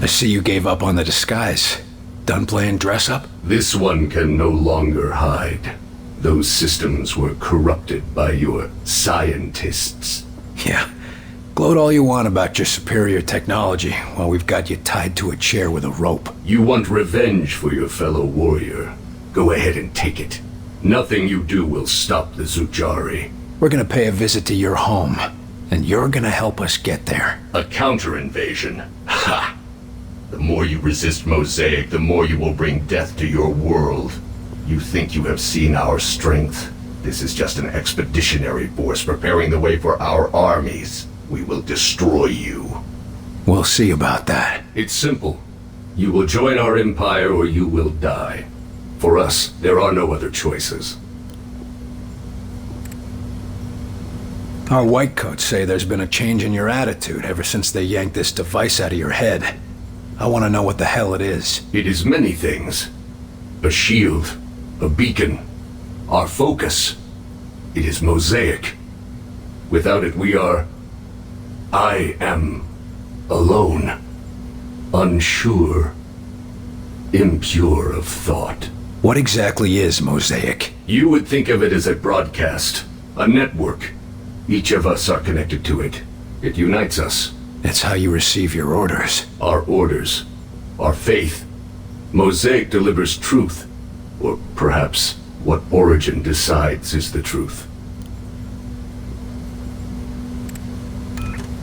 see you gave up on the disguise. Done playing dress-up? This one can no longer hide. Those systems were corrupted by your scientists. Yeah. Gloat all you want about your superior technology while we've got you tied to a chair with a rope. You want revenge for your fellow warrior. Go ahead and take it. Nothing you do will stop the Zujari. We're gonna pay a visit to your home, and you're gonna help us get there. A counter-invasion? Ha! The more you resist Mosaic, the more you will bring death to your world. You think you have seen our strength? This is just an expeditionary force preparing the way for our armies. We will destroy you. We'll see about that. It's simple. You will join our empire or you will die. For us, there are no other choices. Our whitecoats say there's been a change in your attitude ever since they yanked this device out of your head. I want to know what the hell it is. It is many things. A shield, a beacon, our focus. It is Mosaic. Without it we are... I am alone, unsure, impure of thought. What exactly is Mosaic? You would think of it as a broadcast, a network. Each of us are connected to it. It unites us. It's how you receive your orders. Our orders, our faith. Mosaic delivers truth, or perhaps what Origin decides is the truth.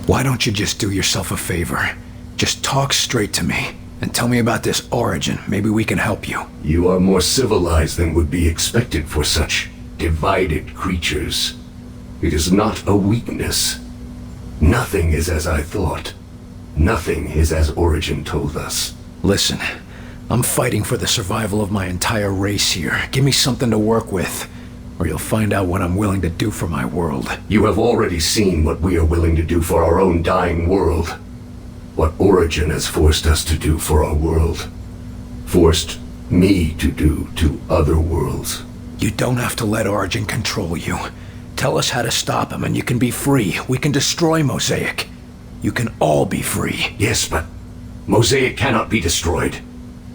Why don't you just do yourself a favor? Just talk straight to me, and tell me about this Origin. Maybe we can help you. You are more civilized than would be expected for such divided creatures. It is not a weakness. Nothing is as I thought. Nothing is as Origin told us. Listen, I'm fighting for the survival of my entire race here. Give me something to work with, or you'll find out what I'm willing to do for my world. You have already seen what we are willing to do for our own dying world. What Origin has forced us to do for our world. Forced me to do to other worlds. You don't have to let Origin control you. Tell us how to stop him and you can be free. We can destroy Mosaic. You can all be free. Yes, but Mosaic cannot be destroyed.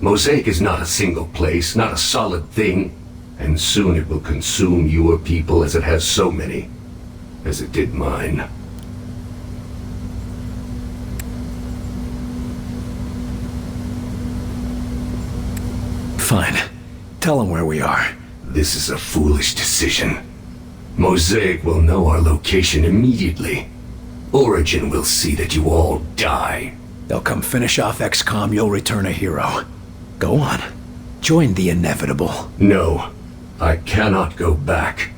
Mosaic is not a single place, not a solid thing. And soon it will consume your people as it has so many. As it did mine. Fine. Tell him where we are. This is a foolish decision. Mosaic will know our location immediately. Origin will see that you all die. They'll come finish off XCOM, you'll return a hero. Go on. Join the inevitable. No. I cannot go back.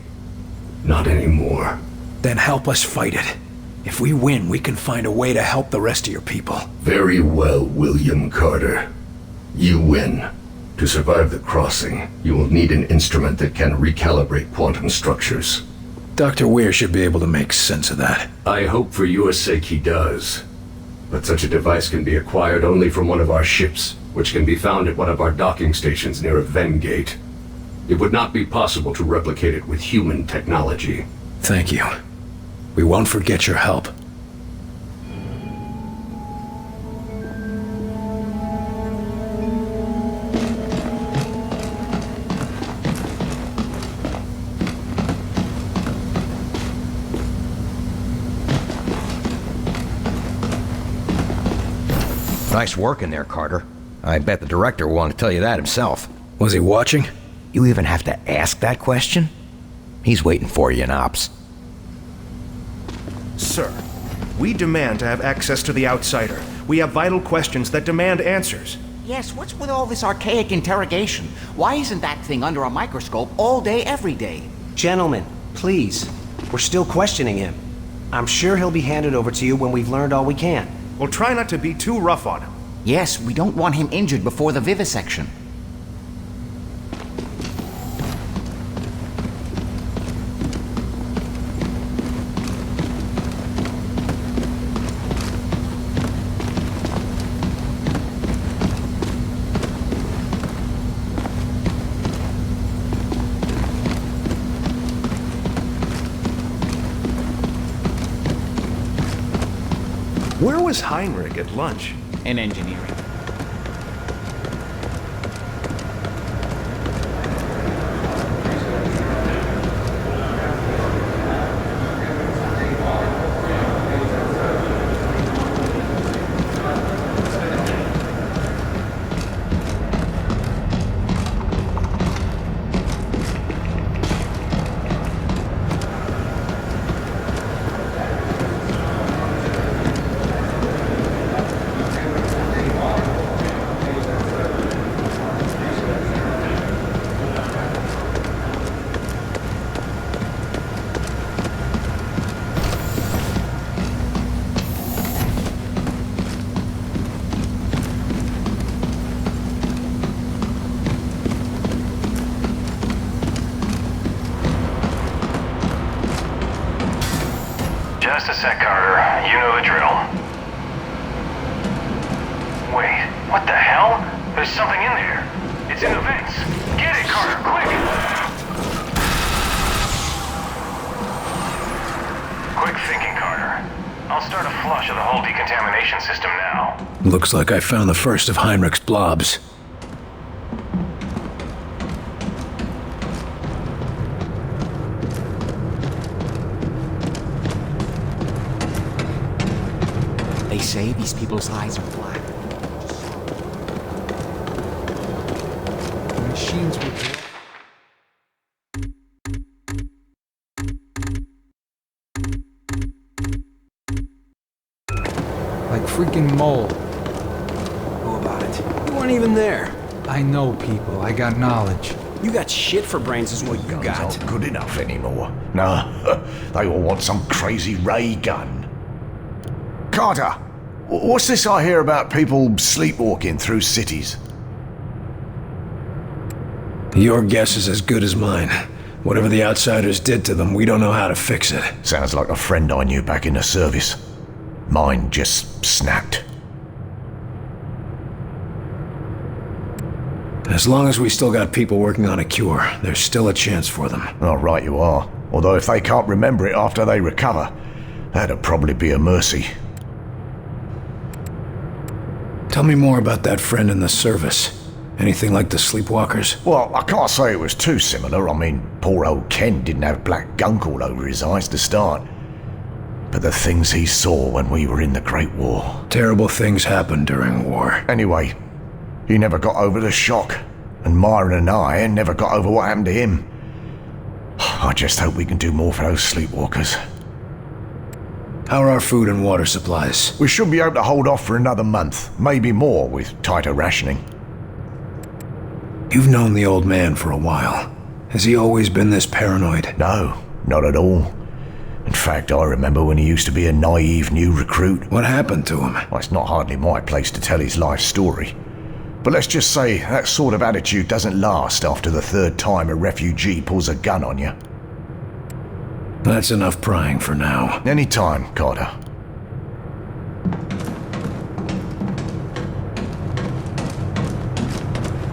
Not anymore. Then help us fight it. If we win, we can find a way to help the rest of your people. Very well, William Carter. You win. To survive the crossing, you will need an instrument that can recalibrate quantum structures. Dr. Weir should be able to make sense of that. I hope for your sake he does. But such a device can be acquired only from one of our ships, which can be found at one of our docking stations near a Vengate. It would not be possible to replicate it with human technology. Thank you. We won't forget your help. Nice work in there, Carter. I bet the director will want to tell you that himself. Was he watching? You even have to ask that question? He's waiting for you in Ops. Sir, we demand to have access to the Outsider. We have vital questions that demand answers. Yes, what's with all this archaic interrogation? Why isn't that thing under a microscope all day, every day? Gentlemen, please. We're still questioning him. I'm sure he'll be handed over to you when we've learned all we can. Well, try not to be too rough on him. Yes, we don't want him injured before the vivisection. Where was Heinrich at lunch? in engineering. Just a sec, Carter. You know the drill. Wait, what the hell? There's something in there. It's in the vents. Get it, Carter, quick! Quick thinking, Carter. I'll start a flush of the whole decontamination system now. Looks like I found the first of Heinrich's blobs. They say these people's eyes are black. The machines were... like freaking mold. Who about it? You weren't even there. I know people. I got knowledge. You got shit for brains is what you Guns got. aren't good enough anymore. No, they all want some crazy ray gun. Carter, what's this I hear about people sleepwalking through cities? Your guess is as good as mine. Whatever the outsiders did to them, we don't know how to fix it. Sounds like a friend I knew back in the service. Mine just snapped. As long as we still got people working on a cure, there's still a chance for them. Oh, right you are. Although if they can't remember it after they recover, that'd probably be a mercy. Tell me more about that friend in the service. Anything like the sleepwalkers? Well, I can't say it was too similar. I mean, poor old Ken didn't have black gunk all over his eyes to start. But the things he saw when we were in the Great War. Terrible things happen during war. Anyway, he never got over the shock. And Myron and I never got over what happened to him. I just hope we can do more for those sleepwalkers. How are our food and water supplies? We should be able to hold off for another month, maybe more with tighter rationing. You've known the old man for a while. Has he always been this paranoid? No, not at all. In fact, I remember when he used to be a naive new recruit. What happened to him? Well, it's not hardly my place to tell his life story. But let's just say that sort of attitude doesn't last after the third time a refugee pulls a gun on you. That's enough prying for now. Anytime, Carter.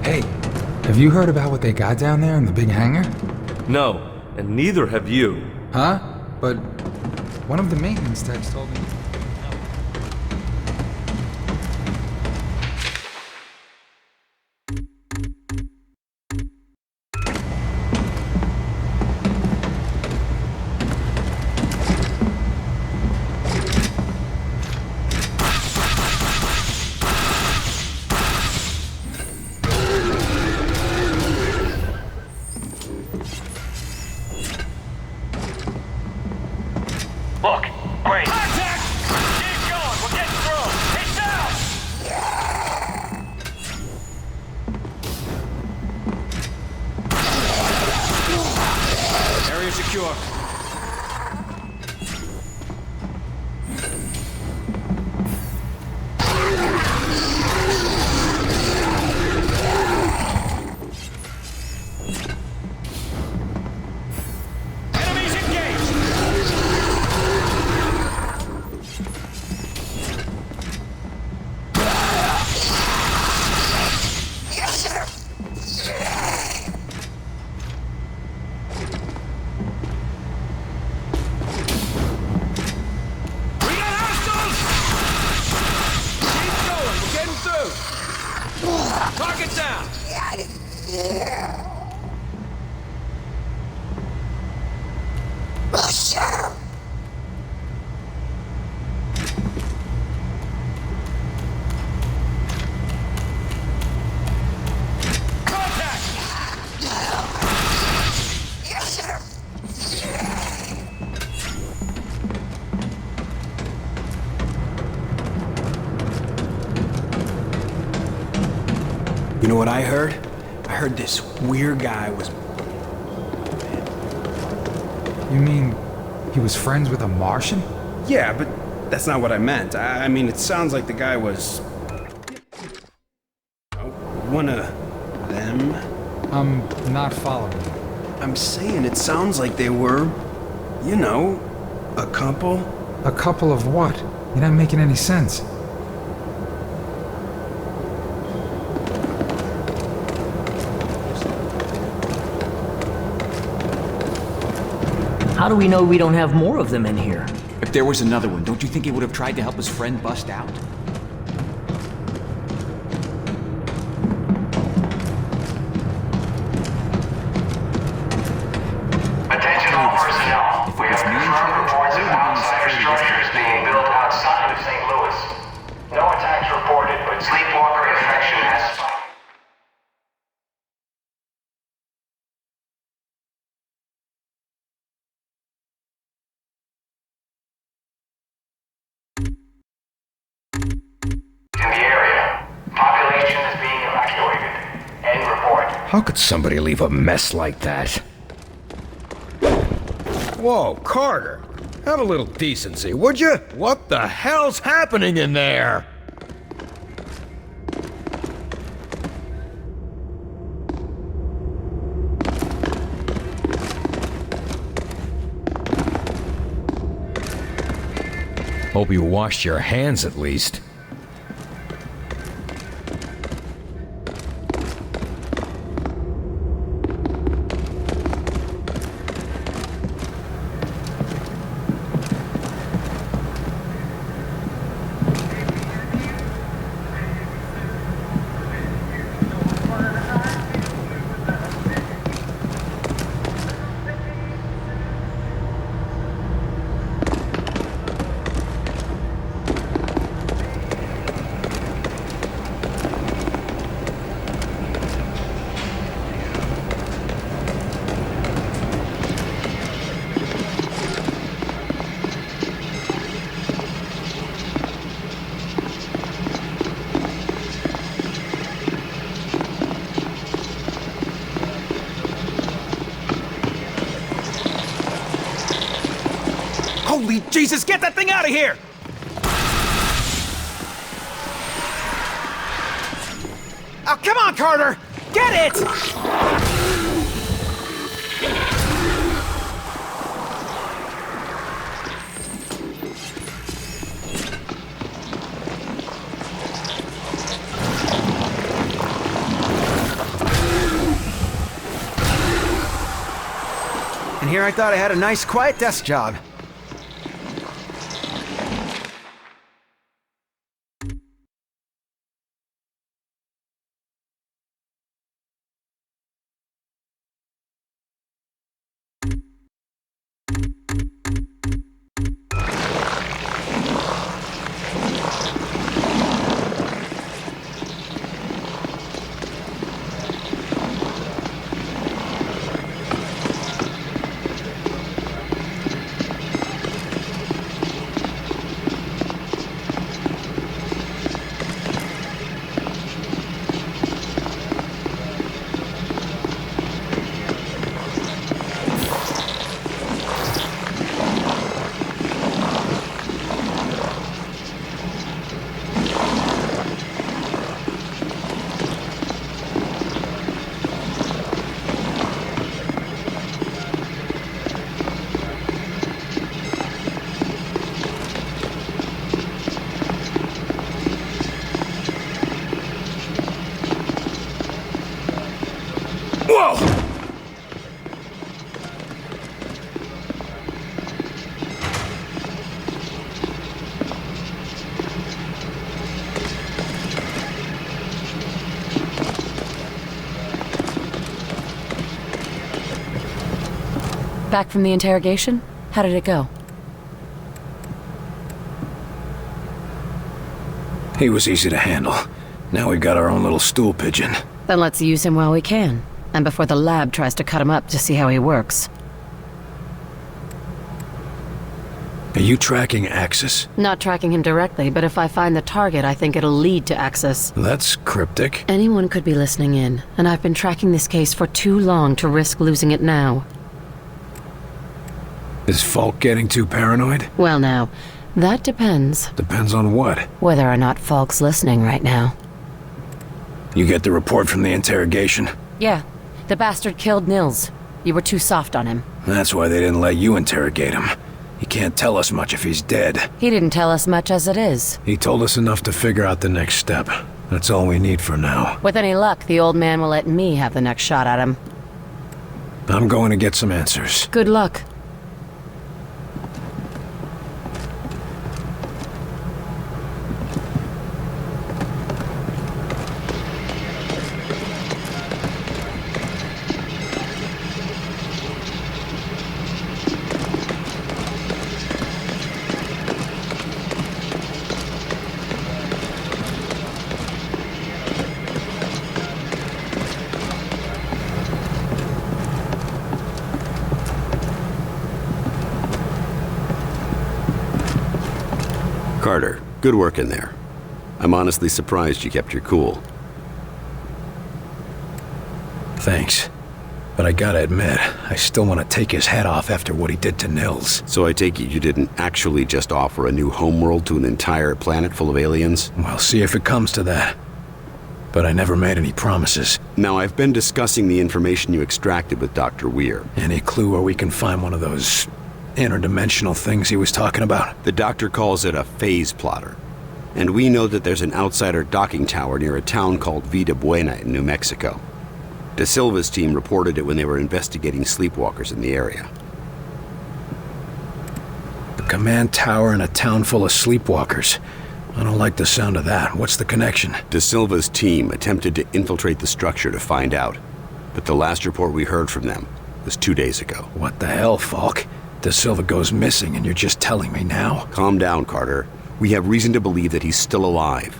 Hey, have you heard about what they got down there in the big hangar? No, and neither have you. Huh? But one of the maintenance techs told me... Look, great. Contact! Keep going, we're getting through. He's down! Area secure. Enemies engaged! You know what I heard? I heard this weird guy was... You mean he was friends with a Martian? Yeah, but that's not what I meant. I mean, it sounds like the guy was... one of them? I'm not following you. I'm saying it sounds like they were, you know, a couple. A couple of what? You're not making any sense. How do we know we don't have more of them in here? If there was another one, don't you think he would have tried to help his friend bust out? Attention all personnel. We have confirmed reports of outsider structures being built outside of St. Louis. No attacks reported, but sleepwalker infection has spiked. In the area. Population is being evacuated. End report. How could somebody leave a mess like that? Whoa, Carter! Have a little decency, would you? What the hell's happening in there? Hope you washed your hands at least. Holy Jesus, get that thing out of here! Oh, come on, Carter! Get it! And here I thought I had a nice, quiet desk job. Back from the interrogation? How did it go? He was easy to handle. Now we've got our own little stool pigeon. Then let's use him while we can. And before the lab tries to cut him up to see how he works. Are you tracking Axis? Not tracking him directly, but if I find the target, I think it'll lead to Axis. That's cryptic. Anyone could be listening in, and I've been tracking this case for too long to risk losing it now. Is Falk getting too paranoid? Well now, that depends. Depends on what? Whether or not Falk's listening right now. You get the report from the interrogation? Yeah. The bastard killed Nils. You were too soft on him. That's why they didn't let you interrogate him. He can't tell us much if he's dead. He didn't tell us much as it is. He told us enough to figure out the next step. That's all we need for now. With any luck, the old man will let me have the next shot at him. I'm going to get some answers. Good luck. Carter, good work in there. I'm honestly surprised you kept your cool. Thanks. But I gotta admit, I still want to take his head off after what he did to Nils. So I take it you didn't actually just offer a new homeworld to an entire planet full of aliens? We'll see if it comes to that. But I never made any promises. Now, I've been discussing the information you extracted with Dr. Weir. Any clue where we can find one of those interdimensional things he was talking about? The doctor calls it a phase plotter. And we know that there's an outsider docking tower near a town called Vida Buena in New Mexico. De Silva's team reported it when they were investigating sleepwalkers in the area. A command tower in a town full of sleepwalkers. I don't like the sound of that. What's the connection? De Silva's team attempted to infiltrate the structure to find out. But the last report we heard from them was 2 days ago. What the hell, Falk? De Silva goes missing and you're just telling me now? Calm down, Carter. We have reason to believe that he's still alive,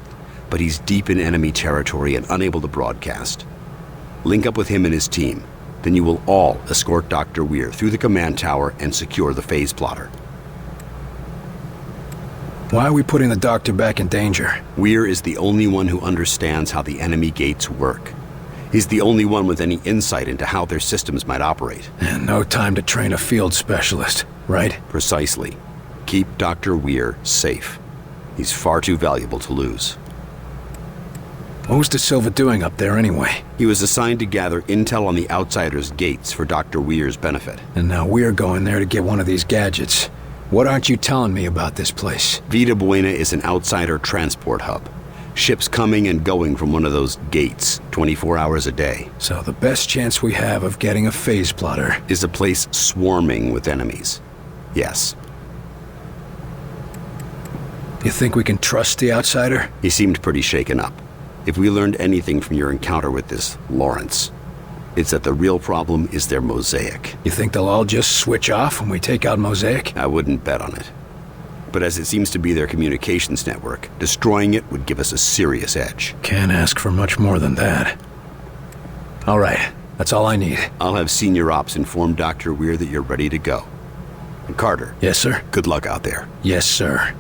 but he's deep in enemy territory and unable to broadcast. Link up with him and his team. Then you will all escort Dr. Weir through the command tower and secure the phase plotter. Why are we putting the doctor back in danger? Weir is the only one who understands how the enemy gates work. He's the only one with any insight into how their systems might operate. And no time to train a field specialist, right? Precisely. Keep Dr. Weir safe. He's far too valuable to lose. What was De Silva doing up there anyway? He was assigned to gather intel on the Outsider's gates for Dr. Weir's benefit. And now we're going there to get one of these gadgets. What aren't you telling me about this place? Vida Buena is an Outsider transport hub. Ships coming and going from one of those gates, 24 hours a day. So the best chance we have of getting a phase plotter is a place swarming with enemies. Yes. You think we can trust the Outsider? He seemed pretty shaken up. If we learned anything from your encounter with this Lawrence, it's that the real problem is their Mosaic. You think they'll all just switch off when we take out Mosaic? I wouldn't bet on it. But as it seems to be their communications network, destroying it would give us a serious edge. Can't ask for much more than that. All right, that's all I need. I'll have Senior Ops inform Dr. Weir that you're ready to go. And Carter. Yes, sir? Good luck out there. Yes, sir.